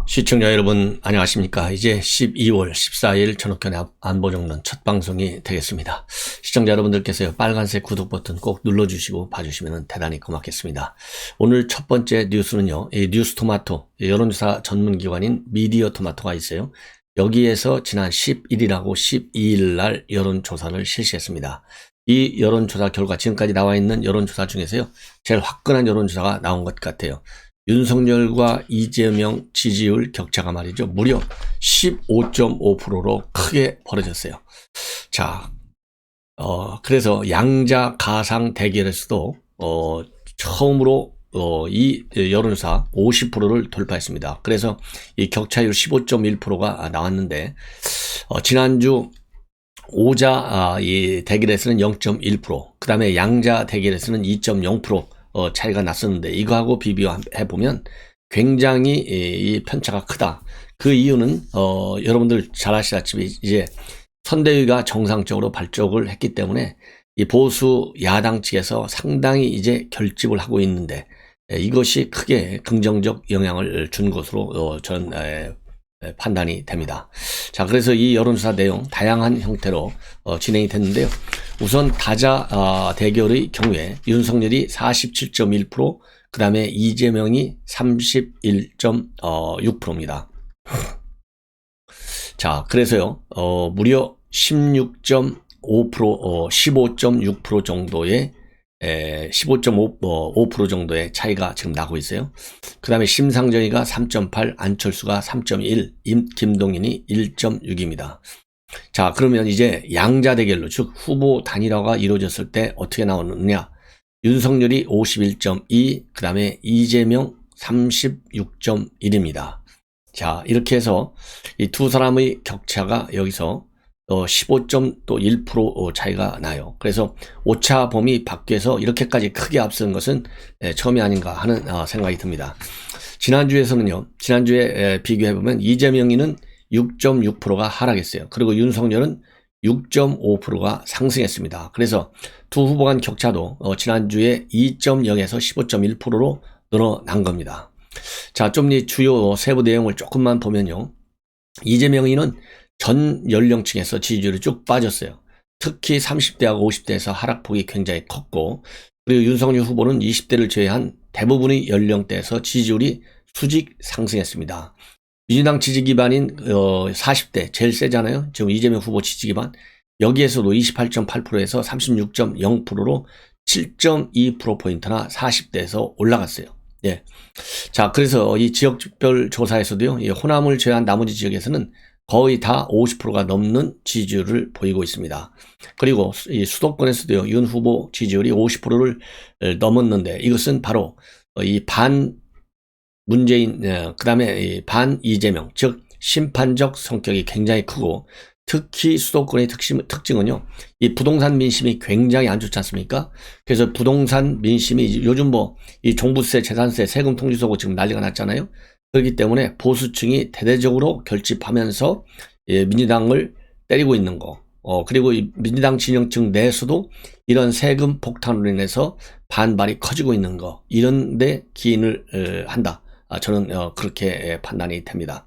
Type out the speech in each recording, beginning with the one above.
시청자 여러분 안녕하십니까. 이제 12월 14일 전옥현의 안보정론 첫 방송이 되겠습니다. 시청자 여러분들께서 빨간색 구독 버튼 꼭 눌러주시고 봐주시면 대단히 고맙겠습니다. 오늘 첫 번째 뉴스는요, 이 뉴스토마토 여론조사 전문기관인 미디어토마토가 있어요. 여기에서 지난 11일하고 12일 날 여론조사를 실시했습니다. 이 여론조사 결과 지금까지 나와 있는 여론조사 중에서요, 제일 화끈한 여론조사가 나온 것 같아요. 윤석열과 이재명 지지율 격차가 말이죠, 무려 15.5%로 크게 벌어졌어요. 자, 그래서 양자 가상 대결에서도 처음으로 이 여론조사 50%를 돌파했습니다. 그래서 이 격차율 15.1%가 나왔는데, 지난주 오자 이 대결에서는 0.1%, 그 다음에 양자 대결에서는 2.0% 차이가 났었는데, 이거하고 비교해보면 굉장히 이 편차가 크다. 그 이유는 여러분들 잘 아시다시피 이제 선대위가 정상적으로 발족을 했기 때문에 이 보수 야당 측에서 상당히 이제 결집을 하고 있는데, 이것이 크게 긍정적 영향을 준 것으로 저는 판단이 됩니다. 자, 그래서 이 여론조사 내용 다양한 형태로 진행이 됐는데요. 우선 다자 대결의 경우에 윤석열이 47.1%, 그 다음에 이재명이 31.6%입니다. 자, 그래서요, 무려 16.5%, 15.6% 정도의 15.5% 정도의 차이가 지금 나고 있어요. 그 다음에 심상정이가 3.8, 안철수가 3.1, 김동인이 1.6입니다. 자, 그러면 이제 양자 대결로, 즉 후보 단일화가 이루어졌을 때 어떻게 나오느냐. 윤석열이 51.2, 그 다음에 이재명 36.1입니다. 자, 이렇게 해서 이 두 사람의 격차가 여기서 15.1% 차이가 나요. 그래서 오차 범위 밖에서 이렇게까지 크게 앞선 것은 처음이 아닌가 하는 생각이 듭니다. 지난주에 비교해보면 이재명이는 6.6%가 하락했어요. 그리고 윤석열은 6.5%가 상승했습니다. 그래서 두 후보 간 격차도 지난주에 2.0에서 15.1%로 늘어난 겁니다. 자, 좀 이 주요 세부 내용을 조금만 보면요, 이재명이는 전 연령층에서 지지율이 쭉 빠졌어요. 특히 30대하고 50대에서 하락폭이 굉장히 컸고, 그리고 윤석열 후보는 20대를 제외한 대부분의 연령대에서 지지율이 수직 상승했습니다. 민주당 지지 기반인 40대 제일 세잖아요. 지금 이재명 후보 지지 기반, 여기에서도 28.8%에서 36.0%로 7.2%포인트나 40대에서 올라갔어요. 예. 자, 그래서 이 지역별 조사에서도요, 이 호남을 제외한 나머지 지역에서는 거의 다 50%가 넘는 지지율을 보이고 있습니다. 그리고 이 수도권에서도요, 윤 후보 지지율이 50%를 넘었는데, 이것은 바로 이 반 문재인, 그 다음에 이 반 이재명, 즉 심판적 성격이 굉장히 크고, 특히 수도권의 특징은요, 이 부동산 민심이 굉장히 안 좋지 않습니까? 그래서 부동산 민심이 요즘 이 종부세, 재산세, 세금 통지서고 지금 난리가 났잖아요. 그렇기 때문에 보수층이 대대적으로 결집하면서 민주당을 때리고 있는 거, 그리고 이 민주당 진영층 내에서도 이런 세금 폭탄으로 인해서 반발이 커지고 있는 거, 이런 데 기인을 한다. 저는 그렇게 판단이 됩니다.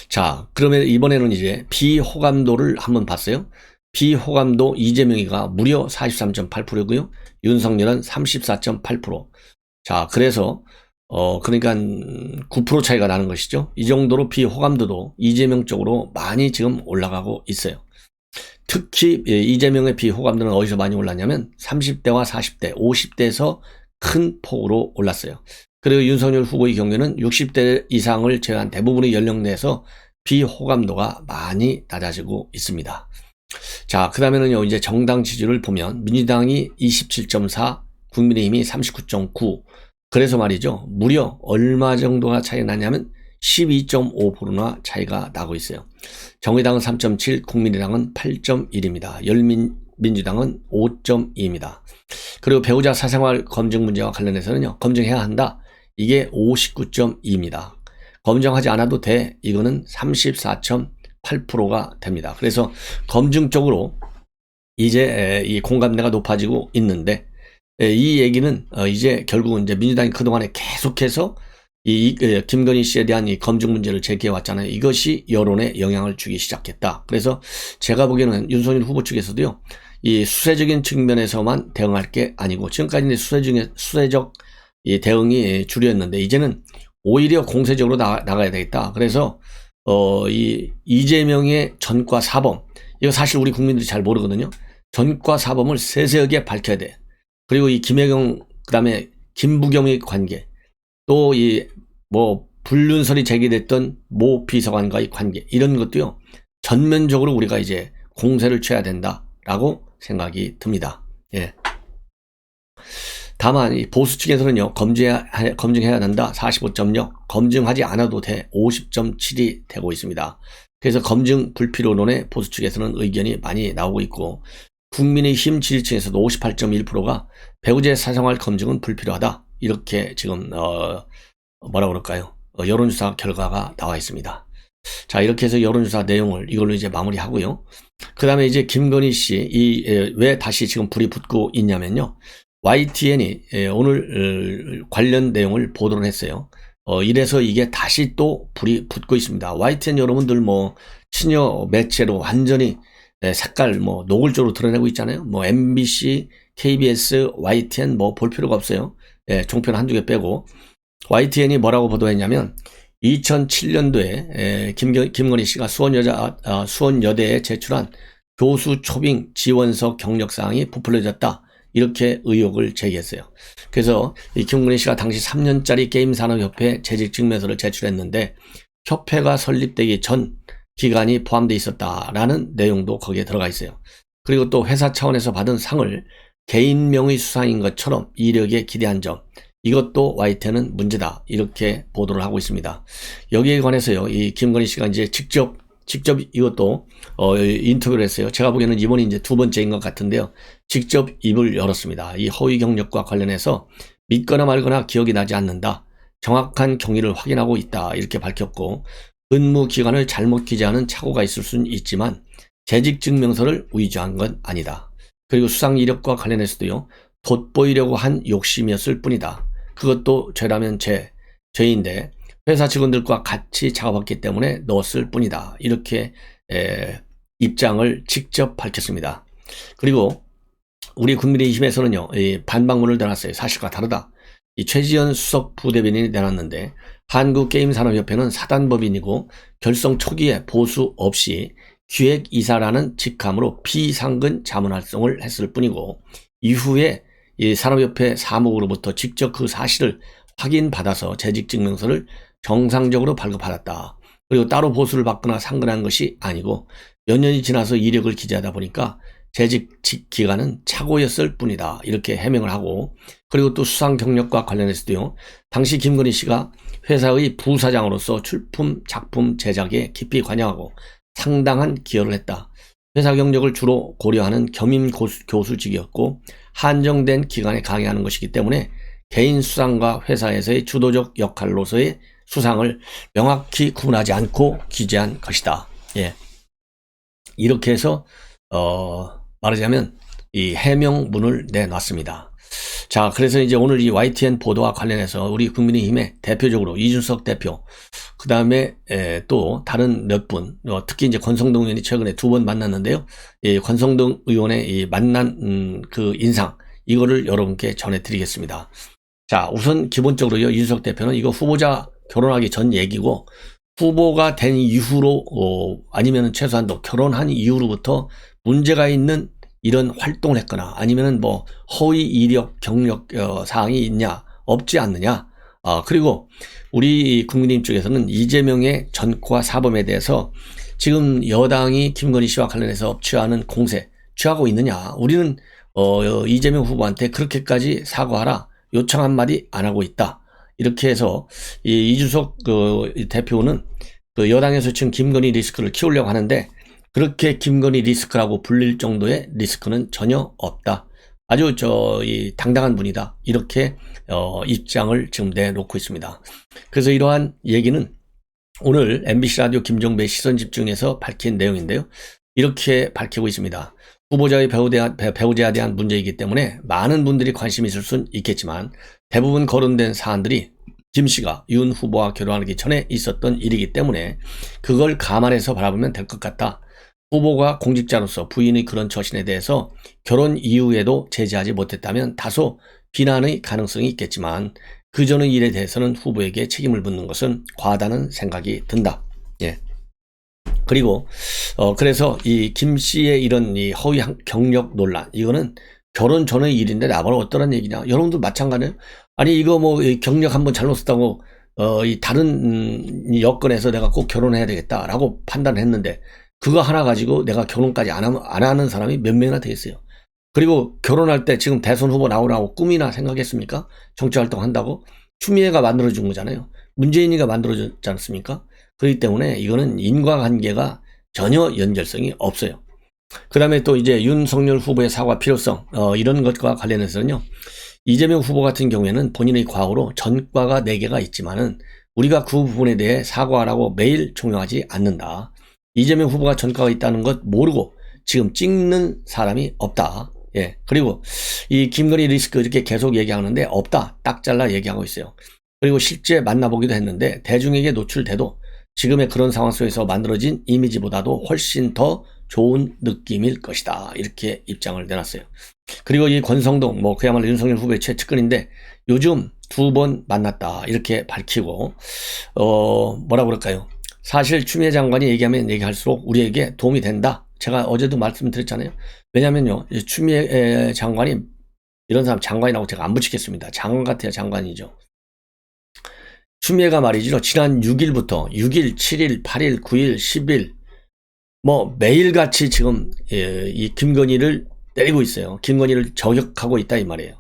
자, 그러면 이번에는 이제 비호감도를 한번 봤어요. 비호감도 이재명이가 무려 43.8%고요. 윤석열은 34.8%. 자, 그래서 그러니까 9% 차이가 나는 것이죠. 이 정도로 비호감도도 이재명 쪽으로 많이 지금 올라가고 있어요. 특히 이재명의 비호감도는 어디서 많이 올랐냐면 30대와 40대, 50대에서 큰 폭으로 올랐어요. 그리고 윤석열 후보의 경우에는 60대 이상을 제외한 대부분의 연령대에서 비호감도가 많이 낮아지고 있습니다. 자, 그 다음에는요, 이제 정당 지지를 보면 민주당이 27.4, 국민의힘이 39.9. 그래서 말이죠, 무려 얼마 정도가 차이가 나냐면 12.5%나 차이가 나고 있어요. 정의당은 3.7, 국민의당은 8.1입니다. 열민민주당은 5.2입니다. 그리고 배우자 사생활 검증 문제와 관련해서는요, 검증해야 한다. 이게 59.2입니다. 검증하지 않아도 돼. 이거는 34.8%가 됩니다. 그래서 검증 쪽으로 이제 이 공감대가 높아지고 있는데, 이 얘기는 이제 결국은 이제 민주당이 그동안에 계속해서 김건희 씨에 대한 이 검증 문제를 제기해 왔잖아요. 이것이 여론에 영향을 주기 시작했다. 그래서 제가 보기에는 윤석열 후보 측에서도요, 이 수세적인 측면에서만 대응할 게 아니고, 지금까지는 수세적 이 대응이 주류였는데, 이제는 오히려 공세적으로 나가야 되겠다. 그래서 이재명의 전과 사범, 이거 사실 우리 국민들이 잘 모르거든요. 전과 사범을 세세하게 밝혀야 돼. 그리고 이 김혜경, 그다음에 김부겸의 관계, 또 불륜설이 제기됐던 모 비서관과의 관계, 이런 것도요, 전면적으로 우리가 이제 공세를 취해야 된다라고 생각이 듭니다. 예. 다만 이 보수 측에서는요, 검증해야 한다 45.0, 검증하지 않아도 돼 50.7이 되고 있습니다. 그래서 검증 불필요론에 보수 측에서는 의견이 많이 나오고 있고, 국민의힘 지지층에서도 58.1%가 배우자의 사생활 검증은 불필요하다, 이렇게 지금 뭐라 그럴까요? 여론조사 결과가 나와 있습니다. 자, 이렇게 해서 여론조사 내용을 이걸로 이제 마무리하고요. 그 다음에 이제 김건희 씨, 왜 다시 지금 불이 붙고 있냐면요, YTN이 오늘 관련 내용을 보도를 했어요. 이래서 이게 다시 또 불이 붙고 있습니다. YTN 여러분들 친여 매체로 완전히 색깔 노골적으로 드러내고 있잖아요. MBC, KBS, YTN 볼 필요가 없어요. 종편 한두 개 빼고. YTN이 뭐라고 보도했냐면 2007년도에 김건희 씨가 수원여대에 제출한 교수 초빙 지원서 경력사항이 부풀려졌다, 이렇게 의혹을 제기했어요. 그래서 이 김건희 씨가 당시 3년짜리 게임산업협회 재직증명서를 제출했는데 협회가 설립되기 전 기간이 포함되어 있었다라는 내용도 거기에 들어가 있어요. 그리고 또 회사 차원에서 받은 상을 개인명의 수상인 것처럼 이력에 기대한 점, 이것도 YTN은 문제다, 이렇게 보도를 하고 있습니다. 여기에 관해서요, 이 김건희 씨가 이제 직접 이것도 인터뷰를 했어요. 제가 보기에는 이번이 이제 두 번째인 것 같은데요. 직접 입을 열었습니다. 이 허위 경력과 관련해서 믿거나 말거나 기억이 나지 않는다, 정확한 경위를 확인하고 있다, 이렇게 밝혔고, 근무 기간을 잘못 기재하는 착오가 있을 수는 있지만 재직증명서를 위조한 건 아니다. 그리고 수상 이력과 관련해서도요, 돋보이려고 한 욕심이었을 뿐이다. 그것도 죄라면 죄인데 회사 직원들과 같이 작업했기 때문에 넣었을 뿐이다, 이렇게 입장을 직접 밝혔습니다. 그리고 우리 국민의힘에서는요, 반박문을 내놨어요. 사실과 다르다. 이 최지연 수석 부대변인이 내놨는데, 한국게임산업협회는 사단법인이고 결성 초기에 보수 없이 기획이사라는 직함으로 비상근 자문 활동을 했을 뿐이고, 이후에 이 산업협회 사무국으로부터 직접 그 사실을 확인받아서 재직증명서를 정상적으로 발급받았다. 그리고 따로 보수를 받거나 상근한 것이 아니고 몇 년이 지나서 이력을 기재하다 보니까 재직 기간은 착오였을 뿐이다, 이렇게 해명을 하고, 그리고 또 수상 경력과 관련해서도요, 당시 김건희 씨가 회사의 부사장으로서 작품 제작에 깊이 관여하고 상당한 기여를 했다. 회사 경력을 주로 고려하는 겸임 교수직이었고 한정된 기간에 강의하는 것이기 때문에 개인 수상과 회사에서의 주도적 역할로서의 수상을 명확히 구분하지 않고 기재한 것이다. 예. 이렇게 해서 말하자면 이 해명문을 내놨습니다. 자, 그래서 이제 오늘 이 YTN 보도와 관련해서 우리 국민의힘의 대표적으로 이준석 대표, 그 다음에 또 다른 몇 분, 특히 이제 권성동 의원이 최근에 2번 만났는데요. 이 권성동 의원의 이 만난 그 인상, 이거를 여러분께 전해드리겠습니다. 자, 우선 기본적으로요, 이준석 대표는 이거 후보자 결혼하기 전 얘기고, 후보가 된 이후로 아니면 최소한도 결혼한 이후로부터 문제가 있는 이런 활동을 했거나 아니면은 허위 이력 경력 사항이 있냐 없지 않느냐, 그리고 우리 국민의힘 쪽에서는 이재명의 전과 사범에 대해서 지금 여당이 김건희 씨와 관련해서 취하는 공세 취하고 있느냐, 우리는 이재명 후보한테 그렇게까지 사과하라 요청 한마디 안 하고 있다, 이렇게 해서 이준석 대표는 여당에서 지금 김건희 리스크를 키우려고 하는데 그렇게 김건희 리스크라고 불릴 정도의 리스크는 전혀 없다, 아주 당당한 분이다, 이렇게 입장을 지금 내놓고 있습니다. 그래서 이러한 얘기는 오늘 MBC 라디오 김종배의 시선집중에서 밝힌 내용인데요. 이렇게 밝히고 있습니다. 후보자의 배우자에 대한 문제이기 때문에 많은 분들이 관심이 있을 수는 있겠지만 대부분 거론된 사안들이 김 씨가 윤 후보와 결혼하기 전에 있었던 일이기 때문에 그걸 감안해서 바라보면 될 것 같다. 후보가 공직자로서 부인의 그런 처신에 대해서 결혼 이후에도 제지하지 못했다면 다소 비난의 가능성이 있겠지만 그전의 일에 대해서는 후보에게 책임을 묻는 것은 과하다는 생각이 든다. 예. 그리고 그래서 이 김 씨의 이런 이 허위 경력 논란, 이거는 결혼 전의 일인데 나보고 어떠란 얘기냐? 여러분들 마찬가지예요. 아니 이거 뭐 경력 한번 잘못 썼다고 이 다른 여건에서 내가 꼭 결혼해야 되겠다라고 판단했는데 그거 하나 가지고 내가 결혼까지 안 하는 사람이 몇 명이나 되겠어요. 그리고 결혼할 때 지금 대선 후보 나오라고 꿈이나 생각했습니까? 정치활동 한다고? 추미애가 만들어준 거잖아요. 문재인이가 만들어줬지 않습니까? 그렇기 때문에 이거는 인과관계가 전혀 연결성이 없어요. 그 다음에 또 이제 윤석열 후보의 사과 필요성, 이런 것과 관련해서는요, 이재명 후보 같은 경우에는 본인의 과거로 전과가 4개가 있지만은 우리가 그 부분에 대해 사과하라고 매일 종용하지 않는다. 이재명 후보가 전과가 있다는 것 모르고 지금 찍는 사람이 없다. 예. 그리고 이 김건희 리스크 이렇게 계속 얘기하는데 없다. 딱 잘라 얘기하고 있어요. 그리고 실제 만나보기도 했는데 대중에게 노출돼도 지금의 그런 상황 속에서 만들어진 이미지보다도 훨씬 더 좋은 느낌일 것이다. 이렇게 입장을 내놨어요. 그리고 이 권성동, 뭐 그야말로 윤석열 후보의 최측근인데 요즘 2번 만났다. 이렇게 밝히고, 뭐라 그럴까요? 사실 추미애 장관이 얘기하면 얘기할수록 우리에게 도움이 된다. 제가 어제도 말씀드렸잖아요. 왜냐면요, 추미애 장관이 이런 사람 장관이라고 제가 안 붙이겠습니다. 장관 같아요, 장관이죠. 추미애가 말이죠. 지난 6일부터 6일, 7일, 8일, 9일, 10일 뭐 매일같이 지금 이 김건희를 때리고 있어요. 김건희를 저격하고 있다 이 말이에요.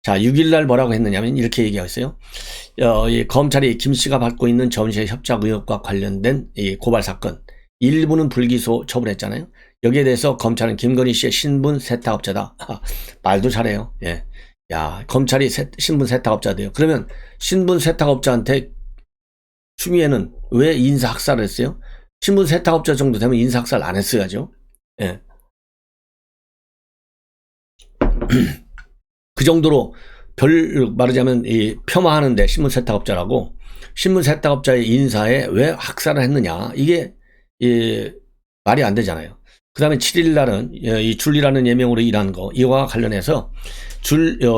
자, 6일날 뭐라고 했느냐면 이렇게 얘기하고 있어요. 이 검찰이 김 씨가 받고 있는 전시회 협작 의혹과 관련된 이 고발 사건 일부는 불기소 처분했잖아요. 여기에 대해서 검찰은 김건희 씨의 신분 세탁업자다. 말도 잘해요. 예. 야, 검찰이 신분 세탁업자돼요. 그러면 신분 세탁업자한테 추미애는 왜 인사학살을 했어요? 신분 세탁업자 정도 되면 인사학살 안 했어야죠. 예. 그 정도로 말하자면 폄하하는데 신문 세탁업자라고 신문 세탁업자의 인사에 왜 학살을 했느냐 이게 말이 안 되잖아요. 그 다음에 7일날은 이 줄리라는 예명으로 일한 거 이와 관련해서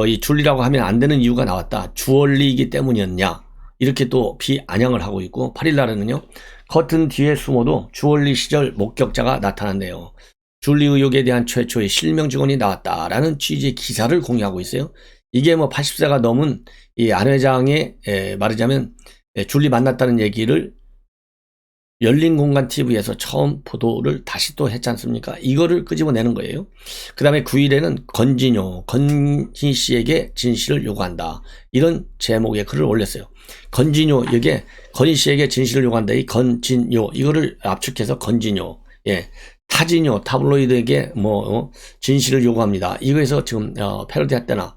이 줄리라고 하면 안 되는 이유가 나왔다. 주얼리이기 때문이었냐 이렇게 또 비아냥을 하고 있고 8일날에는요. 커튼 뒤에 숨어도 주얼리 시절 목격자가 나타났네요. 줄리 의혹에 대한 최초의 실명 증언이 나왔다라는 취지의 기사를 공유하고 있어요. 이게 뭐 80세가 넘은 이 안 회장의 말하자면 줄리 만났다는 얘기를 열린공간 TV에서 처음 보도를 다시 또 했지 않습니까? 이거를 끄집어내는 거예요. 그 다음에 9일에는 건희 씨에게 진실을 요구한다. 이런 제목의 글을 올렸어요. 건진요, 이게 건희 씨에게 진실을 요구한다. 이 건진요, 이거를 압축해서 건진요. 예. 타진요, 타블로이드에게 진실을 요구합니다. 이거에서 지금 패러디했다나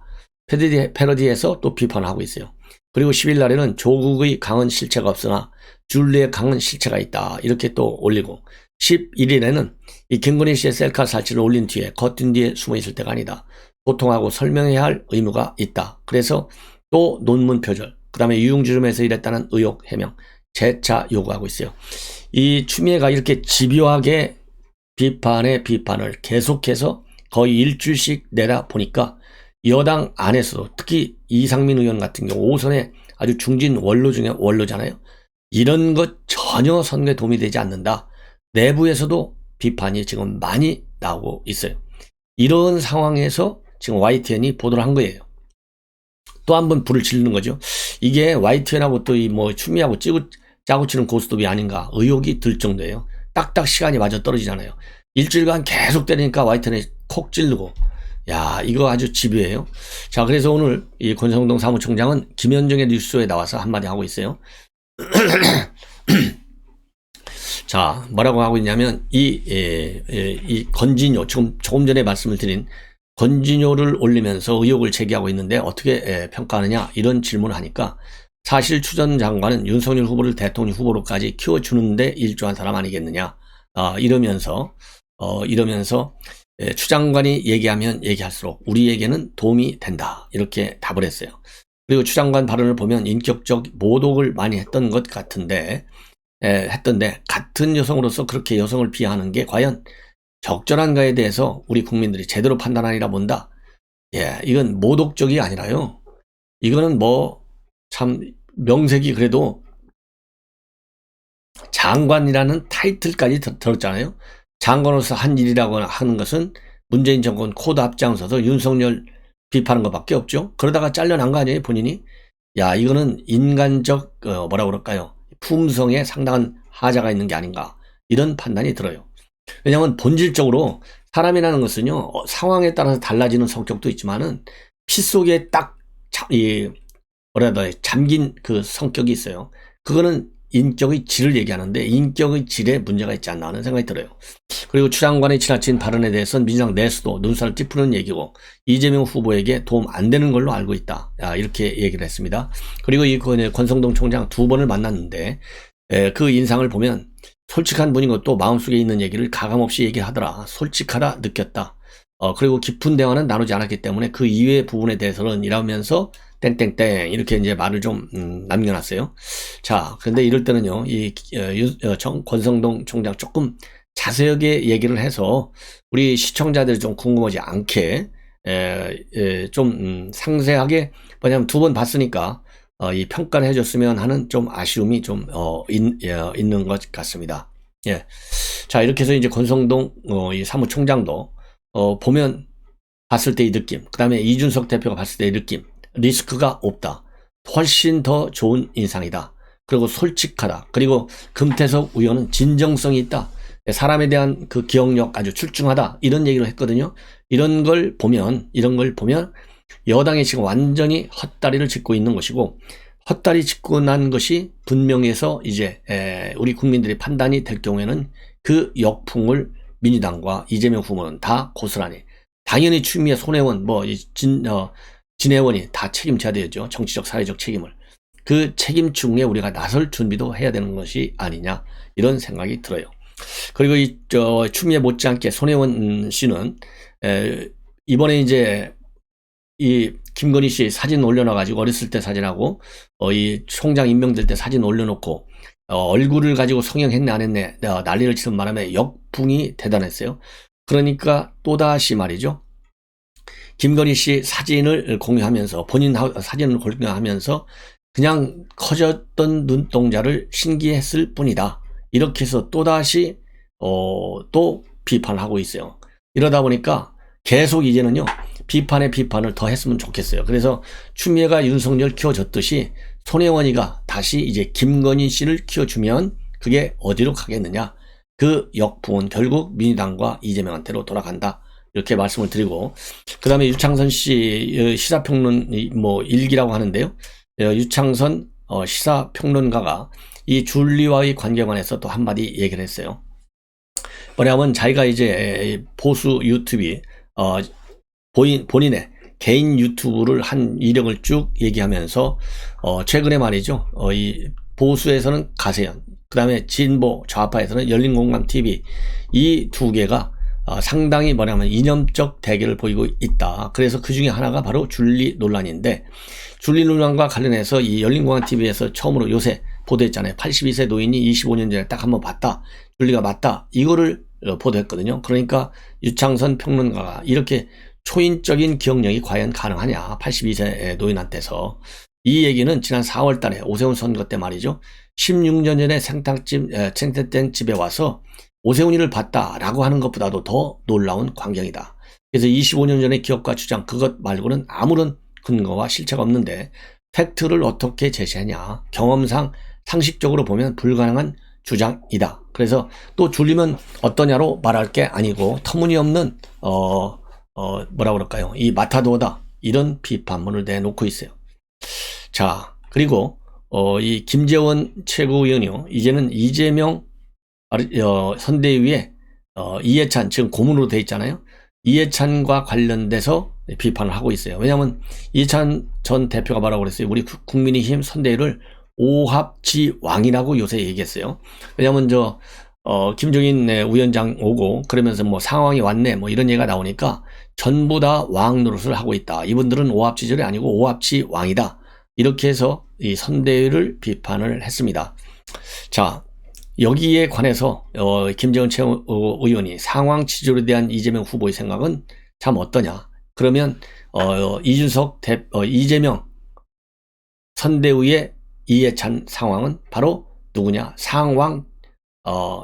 패러디해서 또 비판하고 있어요. 그리고 10일 날에는 조국의 강은 실체가 없으나 줄리의 강은 실체가 있다. 이렇게 또 올리고 11일에는 이 김건희 씨의 셀카 사진을 올린 뒤에 커튼 뒤에 숨어 있을 때가 아니다. 소통하고 설명해야 할 의무가 있다. 그래서 또 논문 표절, 그 다음에 유흥주점에서 일했다는 의혹 해명, 재차 요구하고 있어요. 이 추미애가 이렇게 집요하게 비판에 비판을 계속해서 거의 일주일씩 내다 보니까 여당 안에서도 특히 이상민 의원 같은 경우 5선의 아주 중진 원로 중에 원로잖아요. 이런 것 전혀 선거에 도움이 되지 않는다. 내부에서도 비판이 지금 많이 나오고 있어요. 이런 상황에서 지금 YTN이 보도를 한 거예요. 또 한 번 불을 지르는 거죠. 이게 YTN하고 또 추미애하고 짜고 치는 고스톱이 아닌가 의혹이 들 정도예요. 딱딱 시간이 맞아 떨어지잖아요. 일주일간 계속 때리니까 YTN에 콕 찌르고 야, 이거 아주 집요해요. 자, 그래서 오늘 이 권성동 사무총장은 김현정의 뉴스에 나와서 한마디 하고 있어요. 자, 뭐라고 하고 있냐면 이 건진요, 조금 전에 말씀을 드린 건진요를 올리면서 의혹을 제기하고 있는데 어떻게 평가하느냐 이런 질문을 하니까 사실 추 전 장관은 윤석열 후보를 대통령 후보로까지 키워주는데 일조한 사람 아니겠느냐 이러면서 추 장관이 얘기하면 얘기할수록 우리에게는 도움이 된다 이렇게 답을 했어요. 그리고 추 장관 발언을 보면 인격적 모독을 많이 했던 것 같은데, 같은 여성으로서 그렇게 여성을 비하하는 게 과연 적절한가에 대해서 우리 국민들이 제대로 판단하리라 본다. 이건 모독적이 아니라요. 이거는 참 명색이 그래도 장관이라는 타이틀까지 들었잖아요. 장관으로서 한 일이라고 하는 것은 문재인 정권 코드 앞장서서 윤석열 비판하는 것밖에 없죠. 그러다가 잘려난 거 아니에요, 본인이? 이거는 인간적 뭐라 그럴까요? 품성에 상당한 하자가 있는 게 아닌가, 이런 판단이 들어요. 왜냐하면 본질적으로 사람이라는 것은요, 상황에 따라서 달라지는 성격도 있지만은 피 속에 딱 잠긴 그 성격이 있어요. 그거는 인격의 질을 얘기하는데 인격의 질에 문제가 있지 않나 하는 생각이 들어요. 그리고 추 장관의 지나친 발언에 대해서는 민주당 내수도 눈살을 찌푸는 얘기고 이재명 후보에게 도움 안 되는 걸로 알고 있다, 이렇게 얘기를 했습니다. 그리고 이 권성동 총장 2번을 만났는데 그 인상을 보면 솔직한 분인 것도 마음속에 있는 얘기를 가감없이 얘기하더라. 솔직하다 느꼈다. 그리고 깊은 대화는 나누지 않았기 때문에 그 이외의 부분에 대해서는 이러면서 땡땡땡 이렇게 이제 말을 좀 남겨놨어요. 자, 그런데 이럴 때는요, 권성동 총장 조금 자세하게 얘기를 해서 우리 시청자들이 좀 궁금하지 않게 좀 상세하게, 왜냐하면 2번 봤으니까 이 평가를 해줬으면 하는 좀 아쉬움이 좀 있는 것 같습니다. 자, 이렇게 해서 이제 권성동 이 사무총장도 보면 봤을 때의 느낌, 그 다음에 이준석 대표가 봤을 때의 느낌, 리스크가 없다, 훨씬 더 좋은 인상이다, 그리고 솔직하다, 그리고 금태섭 의원은 진정성이 있다, 사람에 대한 그 기억력 아주 출중하다, 이런 얘기를 했거든요. 이런 걸 보면 여당이 지금 완전히 헛다리를 짚고 있는 것이고, 헛다리 짚고 난 것이 분명해서 이제 우리 국민들의 판단이 될 경우에는 그 역풍을 민주당과 이재명 후보는 다 고스란히, 당연히 추미애, 손혜원, 진혜원이 다 책임져야 되죠. 정치적 사회적 책임을. 그 책임 중에 우리가 나설 준비도 해야 되는 것이 아니냐, 이런 생각이 들어요. 그리고 추미애 못지않게 손혜원 씨는 이번에 이제 이 김건희 씨 사진 올려놔가지고 어렸을 때 사진하고 이 총장 임명될 때 사진 올려놓고 얼굴을 가지고 성형했네 안 했네 난리를 치는 바람에 역풍이 대단했어요. 그러니까 또다시 말이죠, 김건희 씨 사진을 공유하면서, 본인 사진을 공유하면서 그냥 커졌던 눈동자를 신기했을 뿐이다, 이렇게 해서 또다시 또 비판을 하고 있어요. 이러다 보니까 계속 이제는요, 비판에 비판을 더 했으면 좋겠어요. 그래서 추미애가 윤석열 키워줬듯이 손혜원이가 다시 이제 김건희 씨를 키워주면 그게 어디로 가겠느냐, 그 역풍은 결국 민주당과 이재명한테로 돌아간다, 이렇게 말씀을 드리고, 그 다음에 유창선 씨 시사평론 일기라고 하는데요, 유창선 시사평론가가 이 줄리와의 관계에 관해서 또 한마디 얘기를 했어요. 뭐냐면 자기가 이제 보수 유튜브 본인의 개인 유튜브를 한 이력을 쭉 얘기하면서 최근에 말이죠, 이 보수에서는 가세연, 그 다음에 진보 좌파에서는 열린공감TV, 이 두 개가 상당히 뭐냐면 이념적 대결을 보이고 있다. 그래서 그 중에 하나가 바로 줄리 논란인데, 줄리 논란과 관련해서 이 열린공감TV에서 처음으로 요새 보도했잖아요. 82세 노인이 25년 전에 딱 한번 봤다, 줄리가 맞다, 이거를 보도했거든요. 그러니까 유창선 평론가가 이렇게 초인적인 기억력이 과연 가능하냐, 82세 노인한테서. 이 얘기는 지난 4월 달에 오세훈 선거 때 말이죠, 16년 전에 생태땡 집에 와서 오세훈이를 봤다라고 하는 것보다도 더 놀라운 광경이다. 그래서 25년 전의 기억과 주장, 그것 말고는 아무런 근거와 실체가 없는데 팩트를 어떻게 제시하냐, 경험상 상식적으로 보면 불가능한 주장이다. 그래서 또 줄리면 어떠냐로 말할 게 아니고 터무니없는 뭐라 그럴까요, 이 마타도어다, 이런 비판문을 내놓고 있어요. 자, 그리고 이 김재원 최고위원이요, 이제는 이재명 선대위에 이해찬, 지금 고문으로 돼 있잖아요. 이해찬과 관련돼서 비판을 하고 있어요. 왜냐하면 이해찬 전 대표가 뭐라고 그랬어요, 우리 국민의힘 선대위를 오합지왕이라고 요새 얘기했어요. 왜냐하면 김종인 위원장 오고 그러면서 상황이 왔네 이런 얘기가 나오니까 전부 다 왕 노릇을 하고 있다. 이분들은 오합지졸이 아니고 오합지왕이다. 이렇게 해서 이 선대위를 비판을 했습니다. 자, 여기에 관해서 김재원 최의원이 상황 지지율에 대한 이재명 후보의 생각은 참 어떠냐. 그러면 이재명 선대위의 이해찬 상황은 바로 누구냐? 상왕.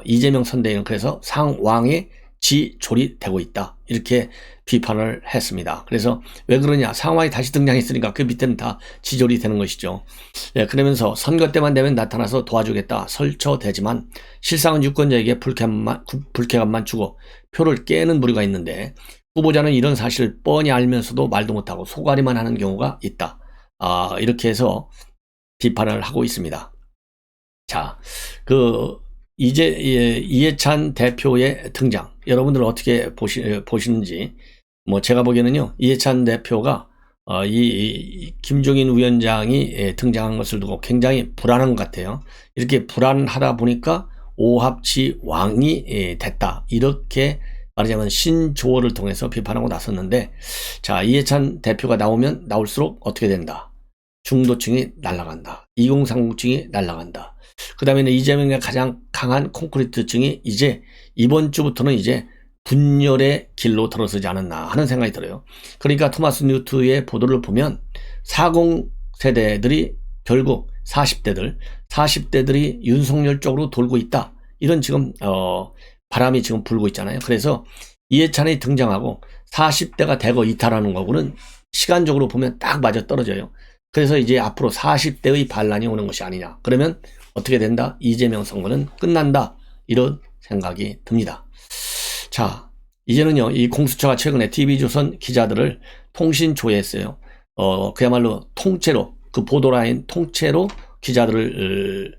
이재명 선대위는 그래서 상왕의 지졸이 되고 있다. 이렇게 비판을 했습니다. 그래서 왜 그러냐? 상황이 다시 등장했으니까 그 밑에는 다 지졸이 되는 것이죠. 예, 그러면서 선거 때만 되면 나타나서 도와주겠다 설쳐대지만 실상은 유권자에게 불쾌감만 주고 표를 깨는 무리가 있는데 후보자는 이런 사실을 뻔히 알면서도 말도 못하고 속앓이만 하는 경우가 있다. 이렇게 해서 비판을 하고 있습니다. 자, 이해찬 대표의 등장, 여러분들 어떻게 보시는지, 제가 보기에는요, 이해찬 대표가, 김종인 위원장이 등장한 것을 두고 굉장히 불안한 것 같아요. 이렇게 불안하다 보니까 오합지왕이 됐다. 이렇게 말하자면 신조어를 통해서 비판하고 나섰는데, 자, 이해찬 대표가 나오면 나올수록 어떻게 된다? 중도층이 날아간다. 2030층이 날아간다. 그 다음에는 이재명의 가장 강한 콘크리트층이 이제 이번 주부터는 이제 분열의 길로 들어서지 않았나 하는 생각이 들어요. 그러니까 토마스 뉴트의 보도를 보면 40 세대들이 결국 40대들이 윤석열 쪽으로 돌고 있다. 이런 지금 바람이 지금 불고 있잖아요. 그래서 이해찬이 등장하고 40대가 대거 이탈하는 거고는 시간적으로 보면 딱 맞아 떨어져요. 그래서 이제 앞으로 40대의 반란이 오는 것이 아니냐. 그러면 어떻게 된다? 이재명 선거는 끝난다. 이런 생각이 듭니다. 자, 이제는요, 이 공수처가 최근에 TV조선 기자들을 통신 조회했어요. 그야말로 통째로, 그 보도라인 통째로 기자들을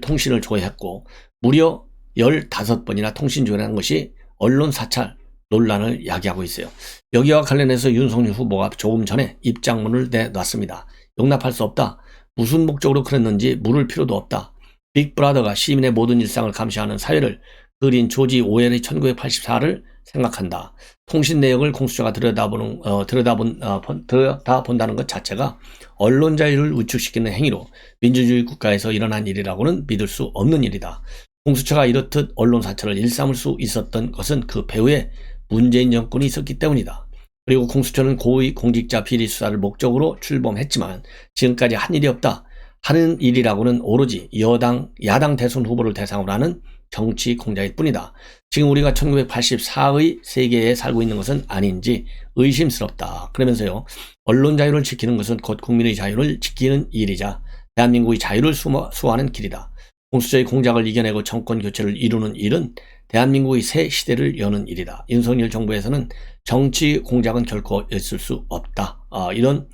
통신을 조회했고, 무려 15번이나 통신 조회를 한 것이 언론 사찰 논란을 야기하고 있어요. 여기와 관련해서 윤석열 후보가 조금 전에 입장문을 내놨습니다. 용납할 수 없다. 무슨 목적으로 그랬는지 물을 필요도 없다. 빅브라더가 시민의 모든 일상을 감시하는 사회를 그린 조지 오웰의 1984를 생각한다. 통신 내역을 공수처가 들여다본다는 것 자체가 언론 자유를 우축시키는 행위로 민주주의 국가에서 일어난 일이라고는 믿을 수 없는 일이다. 공수처가 이렇듯 언론 사찰을 일삼을 수 있었던 것은 그 배후에 문재인 정권이 있었기 때문이다. 그리고 공수처는 고위 공직자 비리 수사를 목적으로 출범했지만 지금까지 한 일이 없다. 하는 일이라고는 오로지 야당 대선 후보를 대상으로 하는 정치 공작일 뿐이다. 지금 우리가 1984의 세계에 살고 있는 것은 아닌지 의심스럽다. 그러면서요, 언론 자유를 지키는 것은 곧 국민의 자유를 지키는 일이자 대한민국의 자유를 수호하는 길이다. 공수처의 공작을 이겨내고 정권 교체를 이루는 일은 대한민국의 새 시대를 여는 일이다. 윤석열 정부에서는 정치 공작은 결코 있을 수 없다. 이런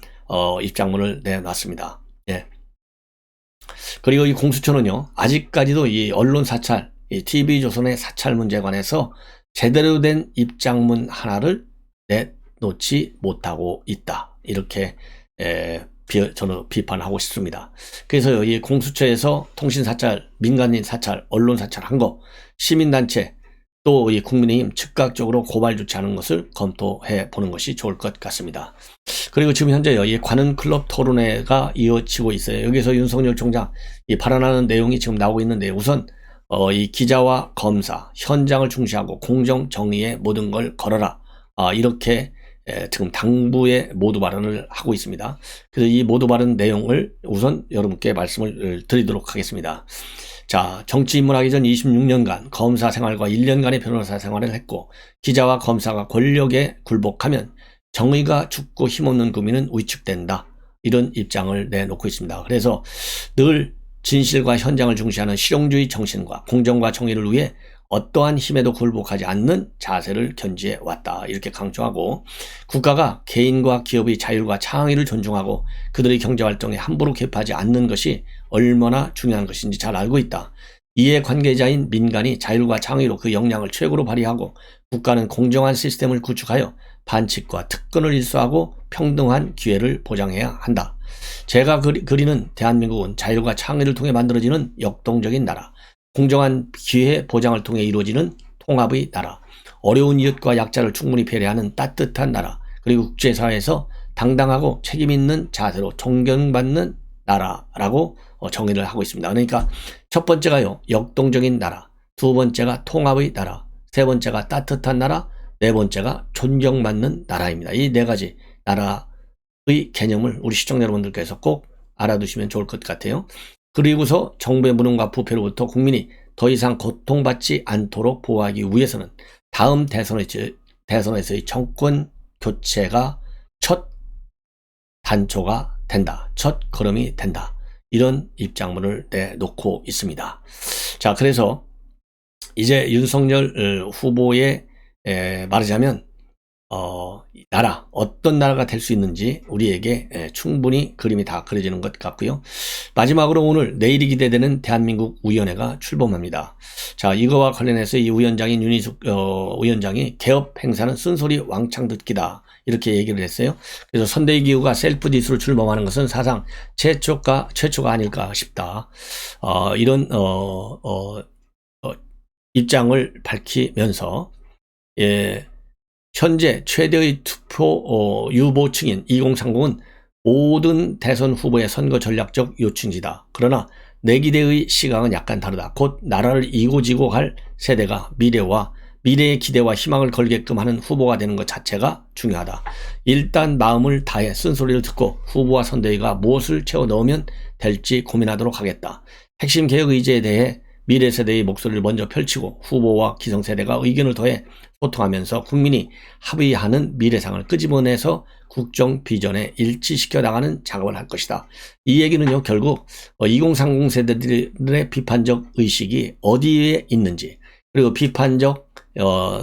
입장문을 내놨습니다. 예. 그리고 이 공수처는요, 아직까지도 이 언론 사찰, 이 TV조선의 사찰 문제에 관해서 제대로 된 입장문 하나를 내놓지 못하고 있다. 이렇게 저는 비판하고 싶습니다. 그래서 이 공수처에서 통신 사찰, 민간인 사찰, 언론 사찰한 거, 시민단체, 또 이 국민의힘 즉각적으로 고발 조치하는 것을 검토해 보는 것이 좋을 것 같습니다. 그리고 지금 현재 이 관훈 클럽 토론회가 이어지고 있어요. 여기서 윤석열 총장 이 발언하는 내용이 지금 나오고 있는데, 우선 이 기자와 검사, 현장을 중시하고 공정 정의에 모든 걸 걸어라. 이렇게 지금 당부의 모두 발언을 하고 있습니다. 그래서 이 모두 발언 내용을 우선 여러분께 말씀을 드리도록 하겠습니다. 자, 정치 입문하기 전 26년간 검사 생활과 1년간의 변호사 생활을 했고, 기자와 검사가 권력에 굴복하면 정의가 죽고 힘없는 국민은 위축된다. 이런 입장을 내놓고 있습니다. 그래서 늘 진실과 현장을 중시하는 실용주의 정신과 공정과 정의를 위해 어떠한 힘에도 굴복하지 않는 자세를 견지해 왔다. 이렇게 강조하고, 국가가 개인과 기업의 자율과 창의를 존중하고 그들의 경제활동에 함부로 개입하지 않는 것이 얼마나 중요한 것인지 잘 알고 있다. 이해 관계자인 민간이 자율과 창의로 그 역량을 최고로 발휘하고, 국가는 공정한 시스템을 구축하여 반칙과 특권을 일소하고 평등한 기회를 보장해야 한다. 제가 그리는 대한민국은 자율과 창의를 통해 만들어지는 역동적인 나라, 공정한 기회 보장을 통해 이루어지는 통합의 나라, 어려운 이웃과 약자를 충분히 배려하는 따뜻한 나라, 그리고 국제사회에서 당당하고 책임 있는 자세로 존경받는 나라라고 정의를 하고 있습니다. 그러니까 첫 번째가요, 역동적인 나라. 두 번째가 통합의 나라. 세 번째가 따뜻한 나라. 네 번째가 존경받는 나라입니다. 이 네 가지 나라의 개념을 우리 시청자 여러분들께서 꼭 알아두시면 좋을 것 같아요. 그리고서 정부의 무능과 부패로부터 국민이 더 이상 고통받지 않도록 보호하기 위해서는 다음 대선에서의 정권 교체가 첫 단초가 된다. 첫 걸음이 된다. 이런 입장문을 내놓고 있습니다. 자, 그래서 이제 윤석열 후보의 말하자면 나라, 어떤 나라가 될 수 있는지 우리에게 충분히 그림이 다 그려지는 것 같고요. 마지막으로 오늘 내일이 기대되는 대한민국 위원회가 출범합니다. 자, 이거와 관련해서 이 위원장인 윤희숙 위원장이 개업 행사는 쓴소리 왕창 듣기다, 이렇게 얘기를 했어요. 그래서 선대위 기구가 셀프 디스로 출범하는 것은 사상 최초가 아닐까 싶다. 이런 입장을 밝히면서 현재 최대의 투표 유보층인 2030은 모든 대선 후보의 선거 전략적 요충지다. 그러나 내 기대의 시각은 약간 다르다. 곧 나라를 이고지고 갈 세대가 미래의 기대와 희망을 걸게끔 하는 후보가 되는 것 자체가 중요하다. 일단 마음을 다해 쓴소리를 듣고 후보와 선대위가 무엇을 채워 넣으면 될지 고민하도록 하겠다. 핵심 개혁 의제에 대해 미래 세대의 목소리를 먼저 펼치고 후보와 기성세대가 의견을 더해 소통하면서 국민이 합의하는 미래상을 끄집어내서 국정 비전에 일치시켜 나가는 작업을 할 것이다. 이 얘기는요, 결국 2030 세대들의 비판적 의식이 어디에 있는지, 그리고 비판적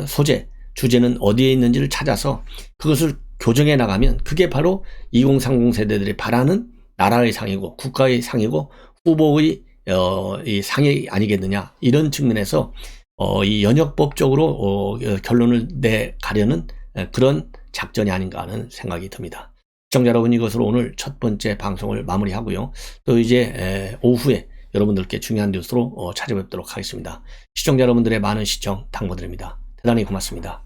소재, 주제는 어디에 있는지를 찾아서 그것을 교정해 나가면 그게 바로 2030 세대들이 바라는 나라의 상이고 국가의 상이고 후보의 이 상이 아니겠느냐, 이런 측면에서 이 연역법적으로 결론을 내가려는 그런 작전이 아닌가 하는 생각이 듭니다. 시청자 여러분, 이것으로 오늘 첫 번째 방송을 마무리하고요. 또 이제 오후에 여러분들께 중요한 뉴스로 찾아뵙도록 하겠습니다. 시청자 여러분들의 많은 시청 당부드립니다. 대단히 고맙습니다.